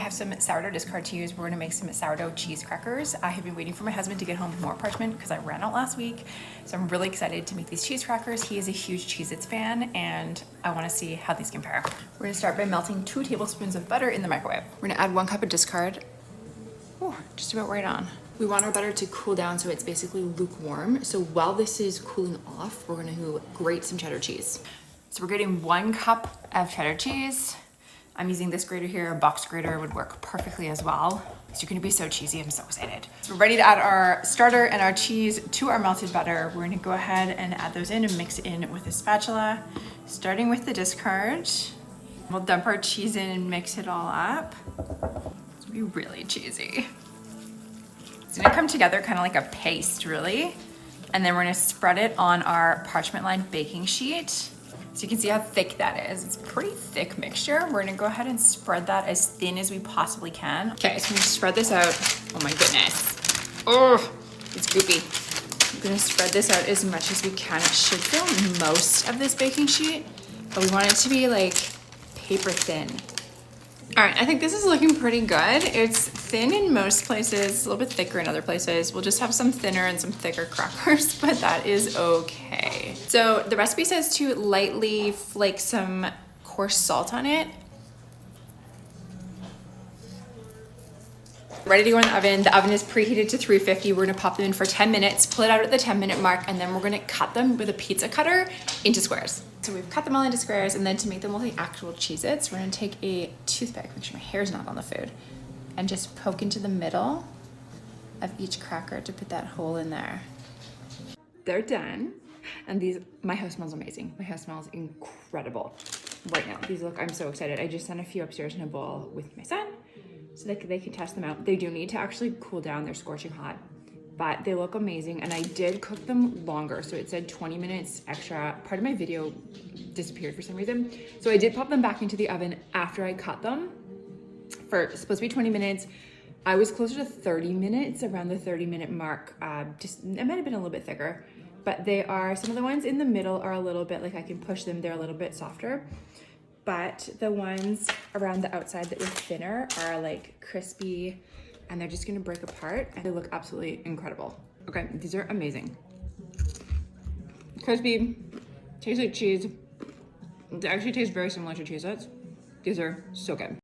have some sourdough discard to use. We're gonna make some sourdough cheese crackers. I have been waiting for my husband to get home with more parchment because I ran out last week. So I'm really excited to make these cheese crackers. He is a huge Cheez-Its fan and I wanna see how these compare. We're gonna start by melting 2 tablespoons of butter in the microwave. We're gonna add 1 cup of discard. Oh, just about right on. We want our butter to cool down so it's basically lukewarm. So while this is cooling off, we're gonna grate some cheddar cheese. So we're getting 1 cup of cheddar cheese. I'm using this grater here, a box grater would work perfectly as well. It's gonna be so cheesy, I'm so excited. So we're ready to add our starter and our cheese to our melted butter. We're gonna go ahead and add those in and mix it in with a spatula, starting with the discard. We'll dump our cheese in and mix it all up. It's gonna be really cheesy. It's gonna come together kind of like a paste, really. And then we're gonna spread it on our parchment lined baking sheet. So you can see how thick that is. It's a pretty thick mixture. We're gonna go ahead and spread that as thin as we possibly can. Okay, so I'm gonna spread this out. Oh my goodness. Oh, it's goopy. I'm gonna spread this out as much as we can. It should fill most of this baking sheet, but we want it to be like paper thin. All right, I think this is looking pretty good. It's thin in most places, a little bit thicker in other places. We'll just have some thinner and some thicker crackers, but that is okay. So the recipe says to lightly flake some coarse salt on it. Ready to go in the oven. The oven is preheated to 350. We're gonna pop them in for 10 minutes, pull it out at the 10-minute mark, and then we're gonna cut them with a pizza cutter into squares. So we've cut them all into squares, and then to make them look like actual Cheez-Its, we're gonna take a toothpick, make sure my hair's not on the food, and just poke into the middle of each cracker to put that hole in there. They're done. And these, my house smells amazing. My house smells incredible right now. These look, I'm so excited. I just sent a few upstairs in a bowl with my son so that they can test them out. They do need to actually cool down. They're scorching hot, but they look amazing. And I did cook them longer. So it said 20 minutes extra. Part of my video disappeared for some reason. So I did pop them back into the oven after I cut them for supposed to be 20 minutes. I was closer to 30 minutes, around the 30-minute mark. It might have been a little bit thicker, but they are, some of the ones in the middle are a little bit, like I can push them, they're a little bit softer. But the ones around the outside that were thinner are like crispy and they're just gonna break apart and they look absolutely incredible. Okay, these are amazing. Crispy, tastes like cheese. They actually taste very similar to Cheez-Its. These are so good.